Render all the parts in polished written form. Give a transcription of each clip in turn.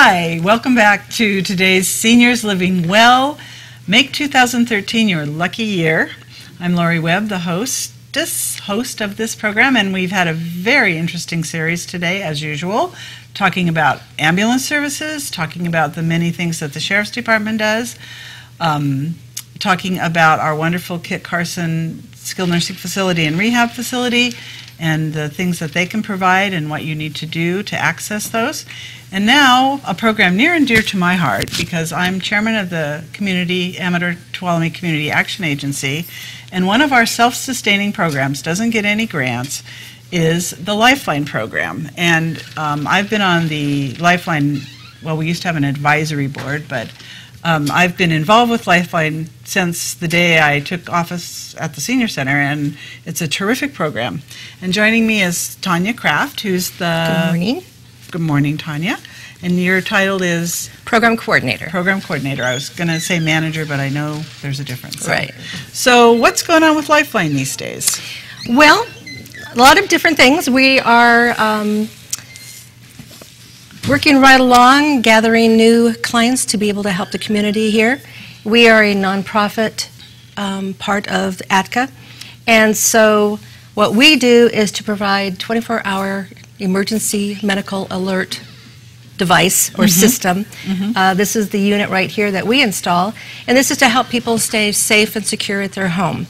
Hi, welcome back to today's Seniors Living Well. Make 2013 your lucky year. I'm Laurie Webb, the host of this program, and we've had a very interesting series today, as usual, talking about ambulance services, talking about the many things that the Sheriff's Department does, talking about our wonderful Kit Carson skilled nursing facility and rehab facility, and the things that they can provide and what you need to do to access those. And now, a program near and dear to my heart, because I'm chairman of the Amador Tuolumne Community Action Agency, and one of our self-sustaining programs, doesn't get any grants, is the Lifeline program. And I've been on the Lifeline, well, we used to have an advisory board, but I've been involved with Lifeline since the day I took office at the Senior Center, and it's a terrific program. And joining me is Tonya Kraft, who's the... Good morning. Good morning, Tonya. And your title is? Program Coordinator. Program Coordinator. I was going to say manager, but I know there's a difference. Right. So what's going on with Lifeline these days? Well, a lot of different things. We are working right along, gathering new clients to be able to help the community here. We are a nonprofit part of ATCA, and so what we do is to provide 24-hour emergency medical alert device or system. This is the unit right here that we install, and this is to help people stay safe and secure at their home.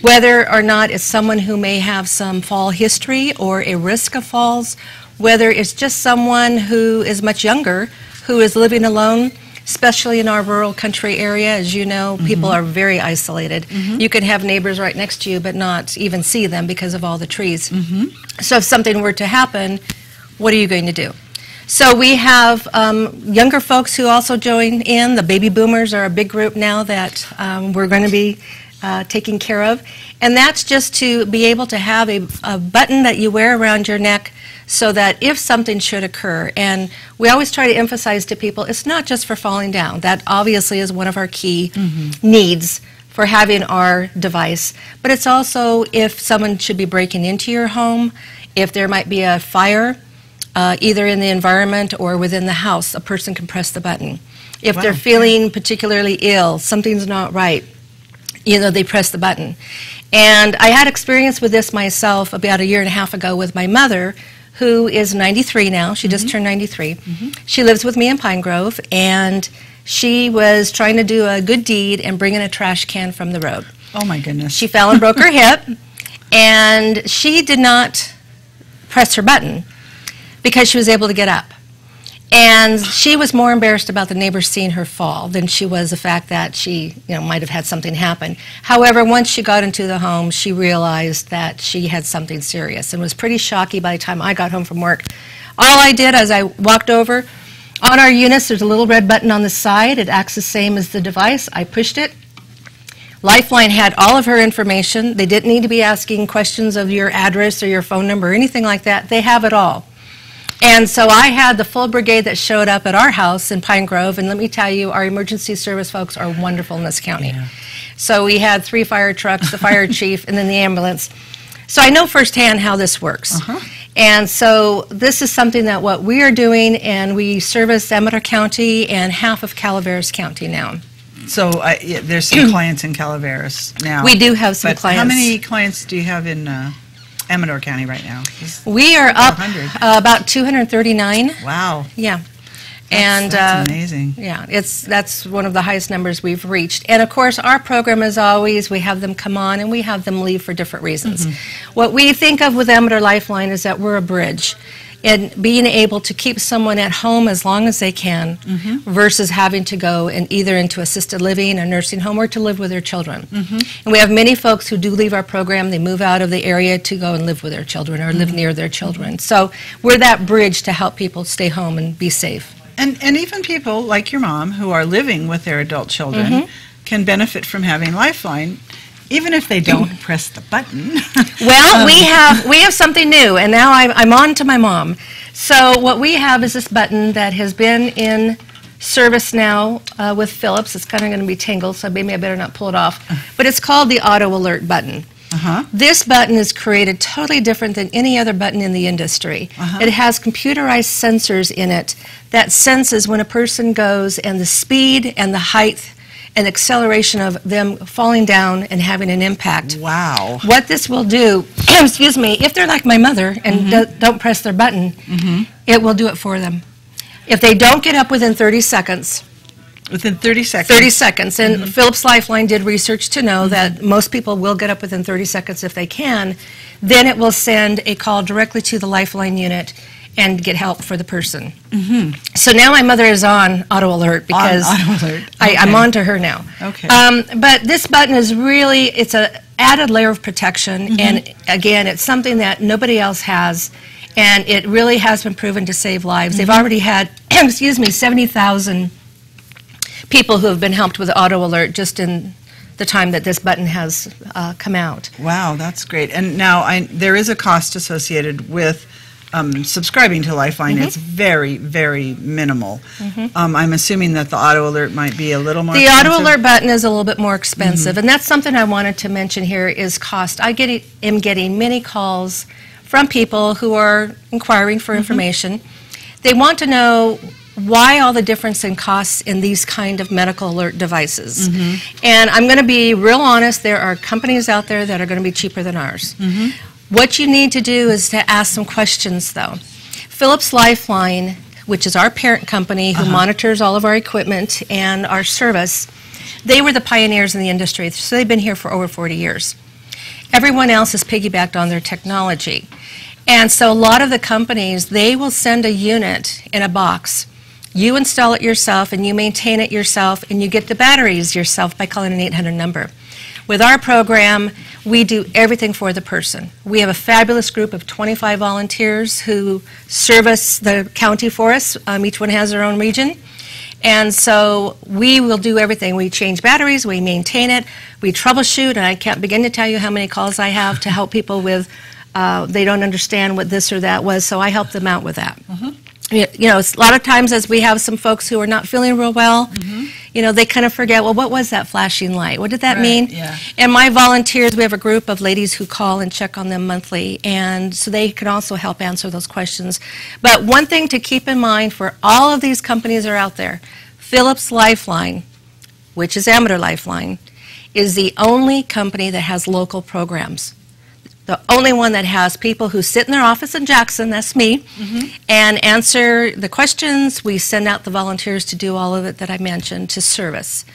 Whether or not it's someone who may have some fall history or a risk of falls, whether it's just someone who is much younger, who is living alone, especially in our rural country area. As you know, people are very isolated. You can have neighbors right next to you but not even see them because of all the trees. So if something were to happen, what are you going to do? So we have younger folks who also join in. The baby boomers are a big group now that we're going to be taking care of. And that's just to be able to have a button that you wear around your neck so that if something should occur, and we always try to emphasize to people, it's not just for falling down. That obviously is one of our key needs for having our device, but it's also if someone should be breaking into your home, if there might be a fire, either in the environment or within the house, a person can press the button. If they're feeling particularly ill, something's not right, you know, they press the button. And I had experience with this myself about a year and a half ago with my mother, who is 93 now. She just turned 93. She lives with me in Pine Grove, and she was trying to do a good deed and bring in a trash can from the road. Oh my goodness. She fell and broke her hip, and she did not press her button because she was able to get up. And she was more embarrassed about the neighbors seeing her fall than she was the fact that she, you know, might have had something happen. However, once she got into the home, she realized that she had something serious and was pretty shocky by the time I got home from work. All I did as I walked over, on our units, there's a little red button on the side. It acts the same as the device. I pushed it. Lifeline had all of her information. They didn't need to be asking questions of your address or your phone number or anything like that. They have it all. And so I had the full brigade that showed up at our house in Pine Grove, and let me tell you, our emergency service folks are wonderful in this county. So we had 3 fire trucks, the fire chief, and then the ambulance. So I know firsthand how this works. And so this is something that what we are doing, and we service Amador County and half of Calaveras County now. So there's some clients in Calaveras now. We do have some clients. How many clients do you have in Amador County right now? We are up about 239. Wow. Yeah. That's amazing. Yeah, that's one of the highest numbers we've reached. And of course, our program is always, we have them come on and we have them leave for different reasons. What we think of with Amador Lifeline is that we're a bridge. And being able to keep someone at home as long as they can versus having to go either into assisted living or nursing home or to live with their children. And we have many folks who do leave our program. They move out of the area to go and live with their children or live near their children. So we're that bridge to help people stay home and be safe. And even people like your mom who are living with their adult children can benefit from having Lifeline, even if they don't press the button. Well, we have something new, and now I'm on to my mom. So what we have is this button that has been in service now with Philips. It's kind of going to be tangled, so maybe I better not pull it off. But it's called the Auto Alert button. This button is created totally different than any other button in the industry. It has computerized sensors in it that senses when a person goes and the speed and the height and acceleration of them falling down and having an impact. Wow. What this will do, excuse me, if they're like my mother and don't press their button, it will do it for them. If they don't get up within 30 seconds, Within 30 seconds. 30 seconds. And Philips Lifeline did research to know that most people will get up within 30 seconds if they can. Then it will send a call directly to the Lifeline unit and get help for the person. So now my mother is on auto alert because I'm on to her now. Okay. But this button is really, it's an added layer of protection. And again, it's something that nobody else has. And it really has been proven to save lives. They've already had, excuse me, 70,000 people who have been helped with auto alert just in the time that this button has come out. Wow, that's great. And now there is a cost associated with subscribing to Lifeline. It's very, very minimal. I'm assuming that the auto alert might be a little more expensive. Auto alert button is a little bit more expensive, and that's something I wanted to mention here is cost. I am getting many calls from people who are inquiring for information. They want to know why all the difference in costs in these kind of medical alert devices. And I'm going to be real honest, there are companies out there that are going to be cheaper than ours. What you need to do is to ask some questions though. Philips Lifeline, which is our parent company who monitors all of our equipment and our service, they were the pioneers in the industry, so they've been here for over 40 years. Everyone else has piggybacked on their technology. And so a lot of the companies, they will send a unit in a box. You install it yourself and you maintain it yourself and you get the batteries yourself by calling an 800 number. With our program, we do everything for the person. We have a fabulous group of 25 volunteers who service the county for us. Each one has their own region. And so we will do everything. We change batteries, we maintain it, we troubleshoot, and I can't begin to tell you how many calls I have to help people with, they don't understand what this or that was, so I help them out with that. You know, a lot of times as we have some folks who are not feeling real well, you know, they kind of forget, well, what was that flashing light? What did that mean? And my volunteers, we have a group of ladies who call and check on them monthly, and so they can also help answer those questions. But one thing to keep in mind for all of these companies that are out there, Philips Lifeline, which is Amador Lifeline, is the only company that has local programs. The only one that has people who sit in their office in Jackson, that's me, and answer the questions. We send out the volunteers to do all of it that I mentioned to service.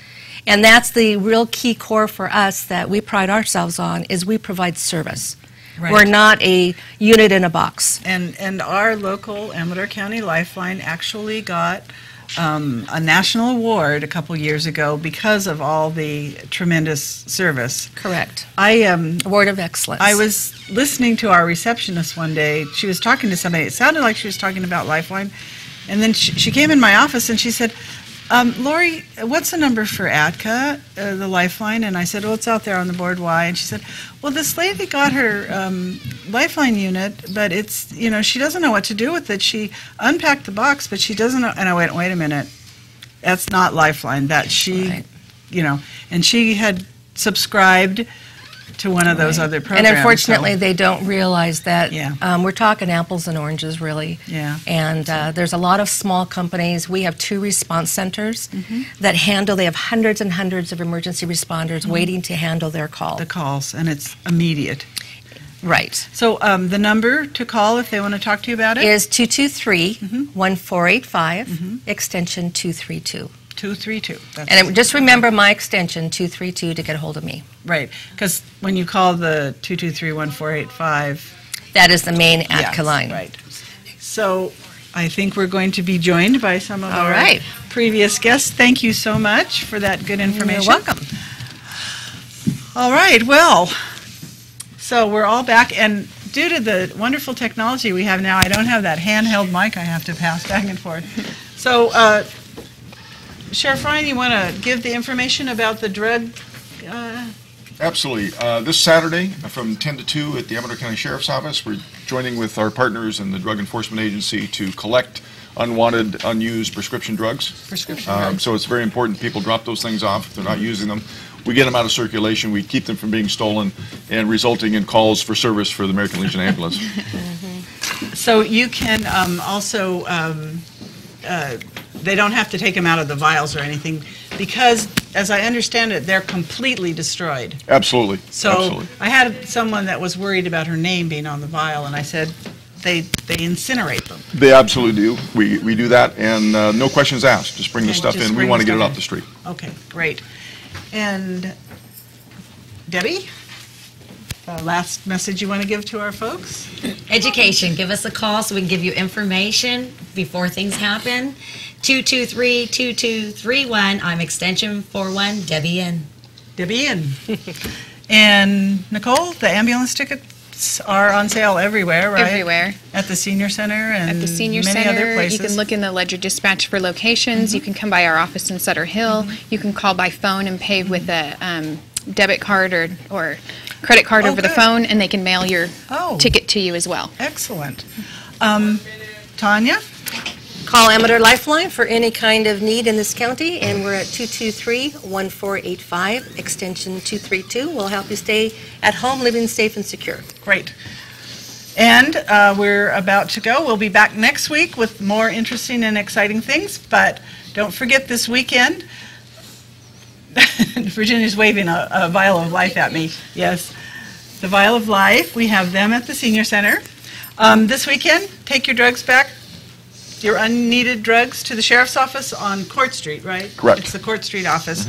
And that's the real key core for us that we pride ourselves on, is we provide service. We're not a unit in a box. And our local Amador County Lifeline actually got a national award a couple years ago because of all the tremendous service. Correct. Award of Excellence. I was listening to our receptionist one day. She was talking to somebody. It sounded like she was talking about Lifeline. And then she came in my office and she said, Laurie, what's the number for ATCA, the Lifeline? And I said, well, it's out there on the board. Why? And she said, well, this lady got her Lifeline unit, but it's, you know, she doesn't know what to do with it. She unpacked the box, but she doesn't know. And I went, wait a minute, that's not Lifeline. That she, you know, and she had subscribed to one of those other programs. And unfortunately, they don't realize that Yeah. we're talking apples and oranges, really. Yeah. And there's a lot of small companies. We have 2 response centers that handle, they have hundreds and hundreds of emergency responders waiting to handle their call. The calls, and it's immediate. Right. So the number to call if they want to talk to you about it? Is 223-1485, extension 232. 232. And just remember my extension, 232, to get a hold of me. Right, because when you call the 223-1485, that is the main ATCA line. Right. So I think we're going to be joined by some of our previous guests. Thank you so much for that good information. You're welcome. All right, well, so we're all back, and due to the wonderful technology we have now, I don't have that handheld mic I have to pass back and forth. So, Sheriff Ryan, you want to give the information about the drug? Absolutely. This Saturday from 10 to 2 at the Amador County Sheriff's Office, we're joining with our partners in the Drug Enforcement Agency to collect unwanted, unused prescription drugs. Prescription drugs. So it's very important people drop those things off if they're not using them. We get them out of circulation. We keep them from being stolen and resulting in calls for service for the American Legion ambulance. So you can also, they don't have to take them out of the vials or anything because, as I understand it, they're completely destroyed. Absolutely. So Absolutely. I had someone that was worried about her name being on the vial, and I said they incinerate them. They absolutely do. We do that, and no questions asked. Just bring the Okay, stuff just in. We bring want to the get it stuff off in. the street. Okay, great. And Debbie, last message you want to give to our folks? Education. Give us a call so we can give you information before things happen. 223-2231. I'm extension 41, Debbie N. Debbie in. And Nicole, the ambulance tickets are on sale everywhere, right? Everywhere. At the senior center and At the senior many center, other places. you can look in the ledger dispatch for locations. You can come by our office in Sutter Hill. You can call by phone and pay with a debit card or credit card Oh, over the good. phone, and they can mail your Oh. ticket to you as well. Excellent. Tonya? Call Amador Lifeline for any kind of need in this county, and we're at 223-1485, extension 232. We'll help you stay at home, living safe and secure. Great. And we're about to go. We'll be back next week with more interesting and exciting things, but don't forget this weekend. Virginia's waving a vial of life at me. Yes. The vial of life. We have them at the senior center. This weekend, take your drugs back, your unneeded drugs, to the sheriff's office on Court Street, right? Correct. It's the Court Street office.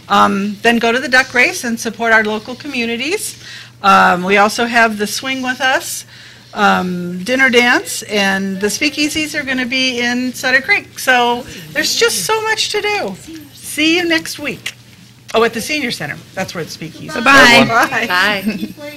Then go to the duck race and support our local communities. We also have the Swing With Us dinner dance, and the speakeasies are going to be in Sutter Creek. So there's just so much to do. See you next week. Oh, at the senior center. That's where the speakeasy is. Bye-bye. Bye. Bye.